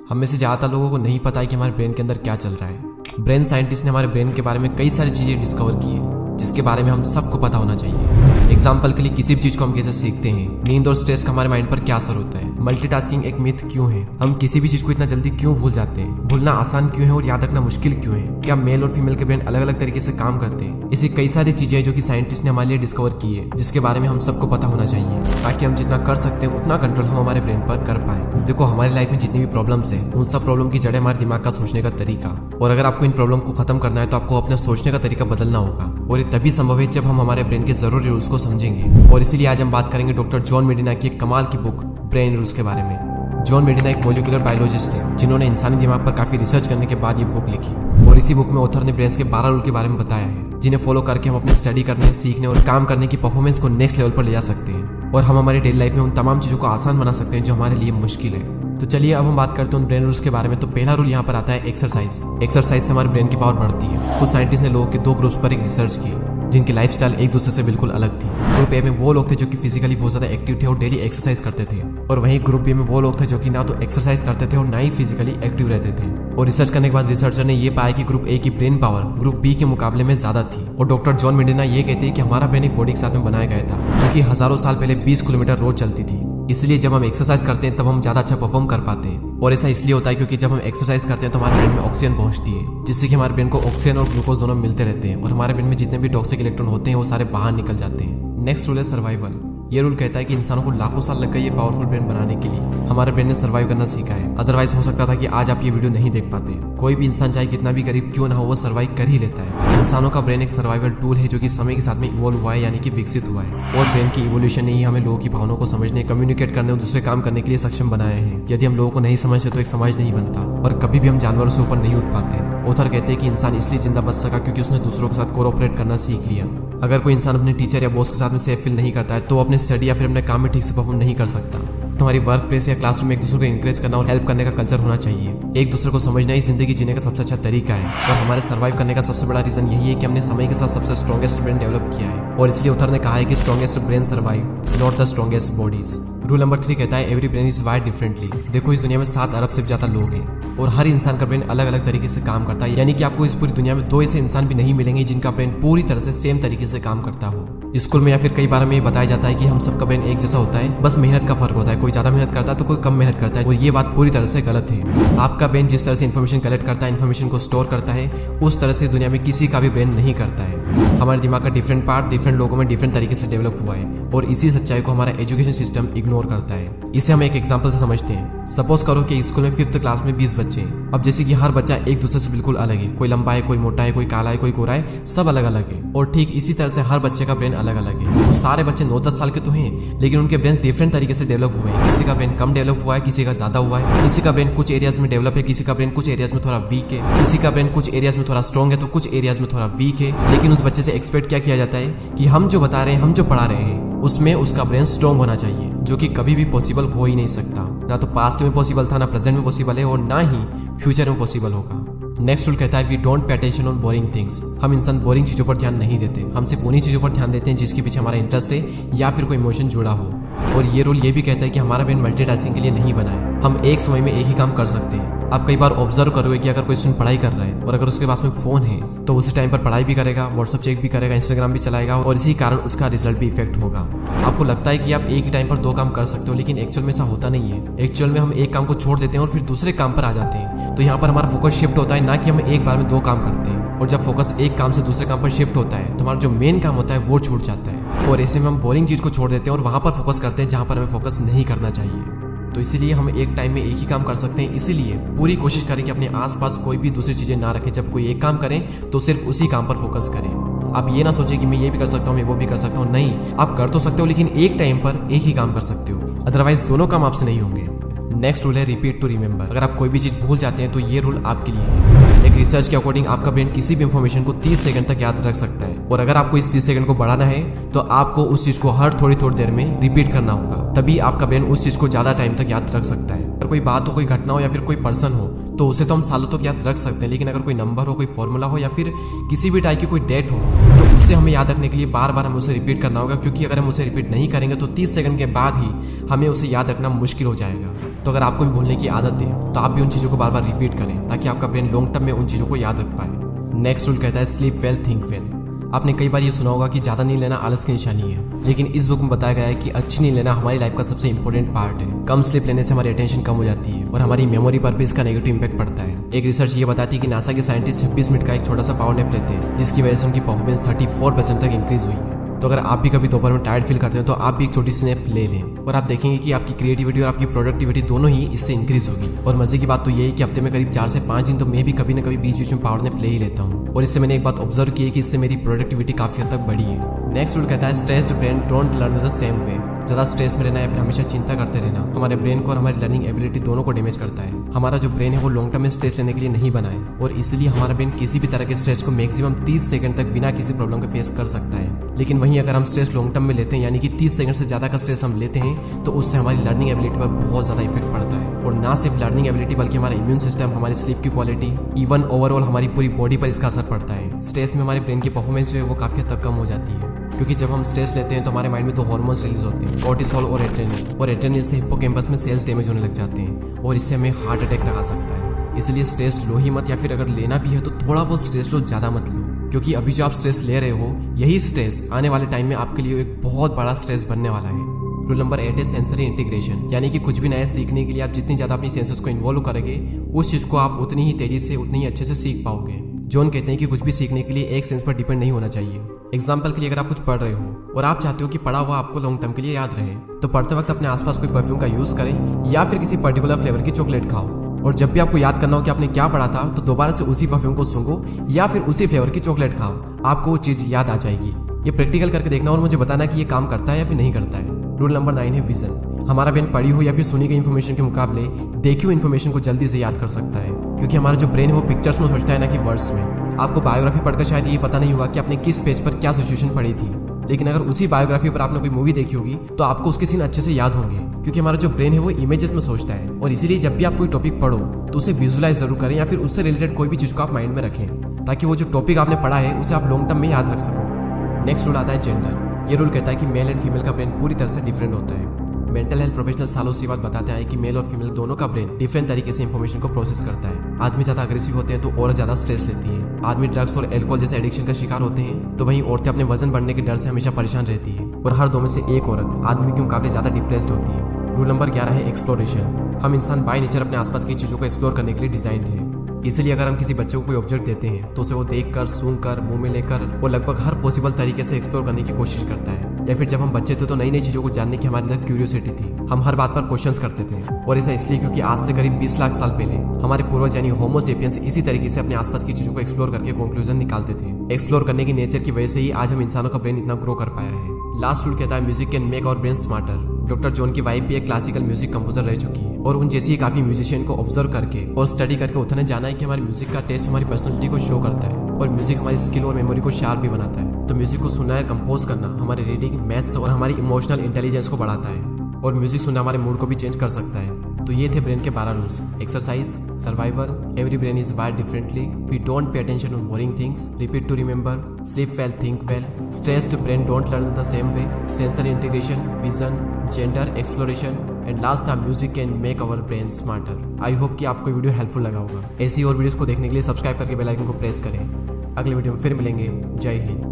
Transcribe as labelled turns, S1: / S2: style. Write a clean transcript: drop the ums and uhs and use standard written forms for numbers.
S1: हम में से ज़्यादातर लोगों को नहीं पता है कि हमारे ब्रेन के अंदर क्या चल रहा है। ब्रेन साइंटिस्ट ने हमारे ब्रेन के बारे में कई सारी चीज़ें डिस्कवर की है जिसके बारे में हम सबको पता होना चाहिए। एग्जाम्पल के लिए किसी भी चीज़ को हम कैसे सीखते हैं, नींद और स्ट्रेस का हमारे माइंड पर क्या असर होता है, मल्टीटास्किंग एक मिथ क्यों है, हम किसी भी चीज़ को इतना जल्दी क्यों भूल जाते हैं, भूलना आसान क्यों है और याद रखना मुश्किल क्यों है, क्या मेल और फीमेल के ब्रेन अलग अलग तरीके से काम करते हैं। ऐसी कई सारी चीज़ें हैं जो कि साइंटिस्ट ने हमारे लिए डिस्कवर की है जिसके बारे में हम सबको पता होना चाहिए ताकि हम जितना कर सकते हैं उतना कंट्रोल हम हमारे ब्रेन पर कर पाए। देखो, हमारी लाइफ में जितनी भी प्रॉब्लम्स है उन सब प्रॉब्लम की जड़ हमारे दिमाग का सोचने का तरीका, और अगर आपको इन प्रॉब्लम को खत्म करना है तो आपको अपने सोचने का तरीका बदलना होगा, और ये तभी संभव है जब हम हमारे ब्रेन के जरूरी रूल्स को समझेंगे। और इसीलिए आज हम बात करेंगे डॉक्टर जॉन मेडिना की एक कमाल की बुक ब्रेन रूल्स के बारे में। जॉन मेडिना एक मॉलिक्यूलर बायोलॉजिस्ट है जिन्होंने इंसानी दिमाग पर काफी रिसर्च करने के बाद ये बुक लिखी, और इसी बुक में ऑथर ने ब्रेन के 12 रूल के बारे में बताया है जिन्हें फॉलो करके हम अपने स्टडी करने, सीखने और काम करने की परफॉर्मेंस को नेक्स्ट लेवल पर ले जा सकते हैं, और हम हमारी डेली लाइफ में उन तमाम चीज़ों को आसान बना सकते हैं जो हमारे लिए मुश्किल है। तो चलिए अब हम बात करते हैं उन ब्रेन रूल्स के बारे में। तो पहला रूल यहाँ पर आता है एक्सरसाइज। एक्सरसाइज से हमारे ब्रेन की पावर बढ़ती है। कुछ साइंटिस्ट ने लोगों के 2 ग्रुप्स पर एक रिसर्च की जिनकी लाइफस्टाइल एक दूसरे से बिल्कुल अलग थी। ग्रुप ए में वो लोग थे जो कि फिजिकली बहुत ज्यादा एक्टिव थे और डेली एक्सरसाइज करते थे, और वहीं ग्रुप बी में वो लोग थे जो कि ना तो एक्सरसाइज करते थे और ना ही फिजिकली एक्टिव रहते थे। और रिसर्च करने के बाद रिसर्चर ने ये पाया कि ग्रुप ए की ब्रेन पावर ग्रुप बी के मुकाबले में ज्यादा थी। और डॉक्टर जॉन मेडिना ये कहते हैं कि हमारा ब्रेन एक बॉडी के साथ में बनाया गया था जो कि हजारों साल पहले 20 किलोमीटर रोज चलती थी। इसलिए जब हम एक्सरसाइज करते हैं तब हम ज्यादा अच्छा परफॉर्म कर पाते हैं, और ऐसा इसलिए होता है क्योंकि जब हम एक्सरसाइज करते हैं तो हमारे ब्रेन में ऑक्सीजन पहुंचती है जिससे कि हमारे ब्रेन को ऑक्सीजन और ग्लूकोज दोनों मिलते रहते हैं और हमारे ब्रेन में जितने भी टॉक्सिक इलेक्ट्रॉन होते हैं वो सारे बाहर निकल जाते हैं। नेक्स्ट रूल है सर्वाइवल। ये रूल कहता है कि इंसानों को लाखों साल लग गए ये पावरफुल ब्रेन बनाने के लिए। हमारे ब्रेन ने सर्वाइव करना सीखा है, अदरवाइज हो सकता था कि आज आप ये वीडियो नहीं देख पाते। कोई भी इंसान चाहे कितना भी गरीब क्यों ना हो वो सर्वाइव कर ही लेता है। इंसानों का ब्रेन एक सर्वाइवल टूल है जो कि समय के साथ में इवॉल्व हुआ है, यानी कि विकसित हुआ है, और ब्रेन की इवोल्यूशन ने ही हमें लोगों की भावनाओं को समझने, कम्युनिकेट करने और दूसरे काम करने के लिए सक्षम बनाया है। यदि हम लोगों को नहीं समझते तो एक समाज नहीं बनता, और कभी भी हम जानवरों से ऊपर नहीं उठ पाते। ऑथर कहते हैं कि इंसान इसलिए जिंदा बच सका क्योंकि उसने दूसरों के साथ कोऑपरेट करना सीख लिया। अगर कोई इंसान अपने टीचर या बॉस के साथ में सेफ फील नहीं करता है तो वो अपने स्टडी या फिर अपने काम में ठीक से परफॉर्म नहीं कर सकता। तुम्हारी वर्क प्लेस या क्लासरूम में एक दूसरे को इंकरेज करना और हेल्प करने का कल्चर होना चाहिए। एक दूसरे को समझना ही जिंदगी जीने का सबसे अच्छा तरीका है, और हमारे सर्वाइव करने का सबसे बड़ा रीजन यही है कि हमने समय के साथ सबसे स्ट्रॉन्गेस्ट ब्रेन डेवलप किया है, और इसलिए ऑथर ने कहा है कि strongest brain survive, not the strongest bodies. Rule number 3 कहता है every brain is wired differently. देखो, इस दुनिया में 7 अरब से ज्यादा लोग हैं और हर इंसान का ब्रेन अलग अलग तरीके से काम करता है, यानी कि आपको इस पूरी दुनिया में 2 ऐसे इंसान भी नहीं मिलेंगे जिनका ब्रेन पूरी तरह से सेम तरीके से काम करता हो। स्कूल में या फिर कई बार में ये बताया जाता है कि हम सबका ब्रेन एक जैसा होता है, बस मेहनत का फर्क होता है। कोई ज्यादा मेहनत करता है तो कोई कम मेहनत करता है, और ये बात पूरी तरह से गलत है। आपका ब्रेन जिस तरह से इन्फॉर्मेशन कलेक्ट करता है, इन्फॉर्मेशन को स्टोर करता है, उस तरह से दुनिया में किसी का भी ब्रेन नहीं करता है। हमारे दिमाग का डिफरेंट पार्ट डिफरेंट लोगों में डिफरेंट तरीके से डेवलप हुआ है, और इसी सच्चाई को हमारा एजुकेशन सिस्टम इग्नोर करता है। इसे हम एक एग्जांपल से समझते हैं। सपोज करो कि स्कूल में 5th क्लास में 20 बच्चे हैं। अब जैसे कि हर बच्चा एक दूसरे से बिल्कुल अलग है, कोई लंबा है, कोई मोटा है, कोई काला है, कोई गोरा है, सब अलग अलग है, और ठीक इसी तरह से हर बच्चे का ब्रेन अलग अलग है। वो सारे बच्चे 9-10 साल के तो हैं, लेकिन उनके ब्रेन डिफरेंट तरीके से डेवलप हुए हैं। किसी का ब्रेन कम डेवलप हुआ है, किसी का ज्यादा हुआ है, किसी का ब्रेन कुछ एरियाज में डेवलप है, किसी का ब्रेन कुछ एरियाज में थोड़ा वीक है, किसी का ब्रेन कुछ एरियाज में थोड़ा स्ट्रॉन्ग है तो कुछ एरियाज में थोड़ा वीक है। लेकिन उस बच्चे से एक्सपेक्ट क्या किया जाता है कि हम जो बता रहे हैं, हम जो पढ़ा रहे हैं, उसमें उसका ब्रेन स्ट्रॉन्ग होना चाहिए, जो कि कभी भी पॉसिबल हो ही नहीं सकता। ना तो पास्ट में पॉसिबल था, ना प्रेजेंट में पॉसिबल है, और ना ही फ्यूचर में पॉसिबल होगा। नेक्स्ट रूल कहता है we don't pay attention on boring things. हम इंसान बोरिंग चीजों पर ध्यान नहीं देते, हम सिर्फ उन्हीं चीजों पर ध्यान देते हैं जिसके पीछे हमारा इंटरेस्ट है या फिर कोई इमोशन जुड़ा हो। और ये रूल ये भी कहता है कि हमारा ब्रेन मल्टीटास्किंग के लिए नहीं बना है। हम एक समय में एक ही काम कर सकते हैं। आप कई बार ऑब्जर्व करोगे कि अगर कोई स्टूडेंट पढ़ाई कर रहा है और अगर उसके पास में फोन है तो उसी टाइम पर पढ़ाई भी करेगा, व्हाट्सएप चेक भी करेगा, इंस्टाग्राम भी चलाएगा, और इसी कारण उसका रिजल्ट भी इफेक्ट होगा। आपको लगता है कि आप एक ही टाइम पर 2 काम कर सकते हो, लेकिन एक्चुअल में ऐसा होता नहीं है। एक्चुअल में हम एक काम को छोड़ देते हैं और फिर दूसरे काम पर आ जाते हैं। तो यहाँ पर हमारा फोकस शिफ्ट होता है, ना कि हम एक बार में 2 काम करते हैं। और जब फोकस एक काम से दूसरे काम पर शिफ्ट होता है तो हमारा जो मेन काम होता है वो छूट जाता है, और ऐसे में हम बोरिंग चीज को छोड़ देते हैं और वहां पर फोकस करते हैं जहां पर हमें फोकस नहीं करना चाहिए। तो इसीलिए हम एक टाइम में एक ही काम कर सकते हैं। इसीलिए पूरी कोशिश करें कि अपने आसपास कोई भी दूसरी चीजें ना रखें। जब कोई एक काम करें तो सिर्फ उसी काम पर फोकस करें। आप ये ना सोचें कि मैं ये भी कर सकता हूँ, मैं वो भी कर सकता हूँ। नहीं, आप कर तो सकते हो, लेकिन एक टाइम पर एक ही काम कर सकते हो, अदरवाइज दोनों काम आपसे नहीं होंगे। नेक्स्ट रूल है रिपीट टू रिमेंबर। अगर आप कोई भी चीज भूल जाते हैं तो ये रूल आपके लिए है। एक रिसर्च के अकॉर्डिंग आपका ब्रेन किसी भी इंफॉर्मेशन को 30 सेकंड तक याद रख सकता है, और अगर आपको इस 30 सेकंड को बढ़ाना है तो आपको उस चीज को हर थोड़ी देर में रिपीट करना होगा, तभी आपका ब्रेन उस चीज को ज्यादा टाइम तक याद रख सकता है। अगर कोई बात हो, कोई घटना हो या फिर कोई पर्सन हो तो उसे तो हम सालों तक याद रख सकते हैं, लेकिन अगर कोई नंबर हो, कोई फॉर्मूला हो या फिर किसी भी टाइप की कोई डेट हो तो उसे हमें याद रखने के लिए बार बार हमें उसे रिपीट करना होगा, क्योंकि अगर हम उसे रिपीट नहीं करेंगे तो 30 सेकंड के बाद ही हमें उसे याद रखना मुश्किल हो जाएगा। तो अगर आपको भी भूलने की आदत है तो आप भी उन चीज़ों को बार बार रिपीट करें ताकि आपका ब्रेन लॉन्ग टर्म में उन चीज़ों को याद रख पाए। नेक्स्ट रूल कहता है स्लीप वेल थिंक वेल। आपने कई बार ये सुना होगा कि ज़्यादा नींद लेना आलस की निशानी है, लेकिन इस बुक में बताया गया है कि अच्छी नींद लेना हमारी लाइफ का सबसे इंपॉर्टेंट पार्ट है। कम स्लीप लेने से हमारी अटेंशन कम हो जाती है और हमारी मेमोरी पर भी इसका नेगेटिव इंपैक्ट पड़ता है। एक रिसर्च ये बताती है कि नासा के साइंटिस्ट 26 मिनट का एक छोटा सा पावर नैप लेते हैं, जिसकी वजह से उनकी परफॉर्मेंस 34% तक इंक्रीज हुई है। तो अगर आप भी कभी दोपहर में टायर्ड फील करते हो तो आप भी एक छोटी सी नैप ले लें और आप देखेंगे कि आपकी क्रिएटिविटी और आपकी प्रोडक्टिविटी दोनों ही इससे इंक्रीज होगी। और मजे की बात तो ये है कि हफ्ते में करीब 4 से 5 दिन तो मैं भी कभी न कभी बीच बीच में पावर नैप ले ही लेता हूँ और इससे मैंने एक बात ऑब्जर्व की है कि इससे मेरी प्रोडक्टिविटी काफी हद तक बढ़ी है। नेक्स्ट रूल कहता है stressed brain don't learn the same वे। ज्यादा स्ट्रेस में रहना या फिर हमेशा चिंता करते रहना हमारे ब्रेन को और हमारी लर्निंग एबिलिटी दोनों को डैमेज करता है। हमारा जो ब्रेन है वो लॉन्ग टर्म में स्ट्रेस लेने के लिए नहीं बना है और इसलिए हमारा ब्रेन किसी भी तरह के स्ट्रेस को मैक्सिमम 30 सेकंड तक बिना किसी प्रॉब्लम के फेस कर सकता है। लेकिन वहीं अगर हम स्ट्रेस लॉन्ग टर्म में लेते हैं यानी कि 30 सेकंड से ज्यादा का स्ट्रेस हम लेते हैं तो उससे हमारी लर्निंग एबिलिटी पर बहुत ज्यादा इफेक्ट पड़ता है। और ना सिर्फ लर्निंग एबिलिटी बल्कि हमारा इम्यून सिस्टम, हमारी स्लीप की क्वालिटी, इवन ओवरऑल हमारी पूरी बॉडी पर इसका असर पड़ता है। स्ट्रेस में हमारे ब्रेन की परफॉर्मेंस जो है वो काफी हद तक कम हो जाती है, क्योंकि जब हम स्ट्रेस लेते हैं तो हमारे माइंड में 2 हार्मोन्स रिलीज होते हैं, कोर्टिसोल और एड्रेनलिन। और एड्रेनलिन से हिप्पोकैम्पस में सेल्स डैमेज होने लग जाते हैं और इससे हमें हार्ट अटैक तक आ सकता है। इसलिए स्ट्रेस लो ही मत, या फिर अगर लेना भी है तो थोड़ा बहुत स्ट्रेस लो, ज्यादा मत लो, क्योंकि अभी जो आप स्ट्रेस ले रहे हो यही स्ट्रेस आने वाले टाइम में आपके लिए एक बहुत बड़ा स्ट्रेस बनने वाला है। रूल नंबर 8 है सेंसरी इंटीग्रेशन, यानी कि कुछ भी नया सीखने के लिए आप जितनी ज्यादा अपनी सेंसर्स को इन्वॉल्व करेंगे उस चीज को आप उतनी ही तेजी से उतनी ही अच्छे से सीख पाओगे। जॉन कहते हैं कि कुछ भी सीखने के लिए एक सेंस पर डिपेंड नहीं होना चाहिए। एग्जाम्पल के लिए अगर आप कुछ पढ़ रहे हो और आप चाहते हो कि पढ़ा हुआ आपको लॉन्ग टर्म के लिए याद रहे, तो पढ़ते वक्त अपने आसपास कोई परफ्यूम का यूज करें या फिर किसी पर्टिकुलर फ्लेवर की चॉकलेट खाओ और जब भी आपको याद करना हो कि आपने क्या पढ़ा था तो दोबारा से उसी परफ्यूम को सूंघो या फिर उसी फ्लेवर की चॉकलेट खाओ, आपको वो चीज याद आ जाएगी। ये प्रैक्टिकल करके देखना और मुझे बताना कि ये काम करता है या फिर नहीं करता है। रूल नंबर 9 है विजन। हमारा ब्रेन पढ़ी हुई या फिर सुनी गई इन्फॉर्मेशन के मुकाबले देखी हुई इन्फॉर्मेशन को जल्दी से याद कर सकता है, क्योंकि हमारा जो ब्रेन है वो पिक्चर्स में सोचता है ना कि वर्ड्स में। आपको बायोग्राफी पढ़कर शायद ये पता नहीं होगा कि आपने किस पेज पर क्या सिचुएशन पढ़ी थी, लेकिन अगर उसी बायोग्राफी पर आपने कोई मूवी देखी होगी तो आपको उसके सीन अच्छे से याद होंगे, क्योंकि हमारा जो ब्रेन है वो इमेजेस में सोचता है। और इसीलिए जब भी आप कोई टॉपिक पढ़ो तो उसे विजुलाइज जरूर करें या फिर उससे रिलेटेड कोई भी चीज को आप माइंड में रखें, ताकि वो जो टॉपिक आपने पढ़ा है उसे आप लॉन्ग टर्म में याद रख सको। नेक्स्ट रूल आता है जेंडर। ये रूल कहता है कि मेल एंड फीमेल का ब्रेन पूरी तरह से डिफरेंट होता है। मेंटल हेल्थ प्रोफेशनल सालों से बात बताते हैं कि मेल और फीमेल दोनों का ब्रेन डिफरेंट तरीके से इंफॉर्मेशन को प्रोसेस करता है। आदमी ज्यादा अग्रेसिव होते हैं तो औरत ज्यादा स्ट्रेस लेती है। आदमी ड्रग्स और एल्कोहल जैसे एडिक्शन का शिकार होते हैं तो वहीं औरतें अपने वजन बढ़ने के डर से हमेशा परेशान रहती है। और हर 2 में से एक औरत आदमी के मुकाबले ज्यादा डिप्रेस्ड होती है। रूल नंबर 11 है एक्सप्लोरेशन। हम इंसान बाय नेचर अपने आसपास की चीजों को एक्सप्लोर करने के लिए डिजाइंड है। इसलिए अगर हम किसी बच्चे को कोई ऑब्जेक्ट देते हैं तो उसे वो देखकर, सूंघकर, मुंह में लेकर वो लगभग हर पॉसिबल तरीके से एक्सप्लोर करने की कोशिश करता है। या फिर जब हम बच्चे थे तो नई नई चीजों को जानने की हमारे अंदर क्यूरियोसिटी थी, हम हर बात पर क्वेश्चंस करते थे। और ऐसा इसलिए क्योंकि आज से करीब 20 लाख साल पहले हमारे पूर्वज यानी होमो सेपियंस इसी तरीके से अपने आसपास की चीजों को एक्सप्लोर करके कंक्लूजन निकालते थे। एक्सप्लोर करने की नेचर की वजह से ही आज हम इंसानों का ब्रेन इतना ग्रो कर पाया है। लास्ट रूल कहता है music can make our brain smarter. Doctor John की वाइफ भी एक क्लासिकल म्यूजिक कंपोजर रह चुकी है और उन जैसी काफी म्यूजिशियन को ऑब्जर्व करके और स्टडी करके उन्होंने जाना है कि हमारे म्यूजिक का टेस्ट हमारी पर्सनैलिटी को शो करता है और म्यूजिक हमारी स्किल और मेमोरी को शार्प भी बनाता है। तो म्यूजिक को सुनना या कंपोज करना हमारे रीडिंग, मैथ्स और हमारी इमोशनल इंटेलिजेंस को बढ़ाता है और म्यूजिक सुनना हमारे मूड को भी चेंज कर सकता है। तो ये थे ब्रेन के 12 rules. Exercise, survival, every brain is wired differently, we don't pay attention on boring things, repeat to remember, sleep well, think well, stressed brain don't learn the same way, sensory integration, vision, gender, exploration and last the music can make our brain smarter. I hope कि आपको video helpful लगा होगा। ऐसी और videos को देखने के लिए सब्सक्राइब करके बेल आइकन को प्रेस करें। अगले वीडियो में फिर मिलेंगे। जय हिंद।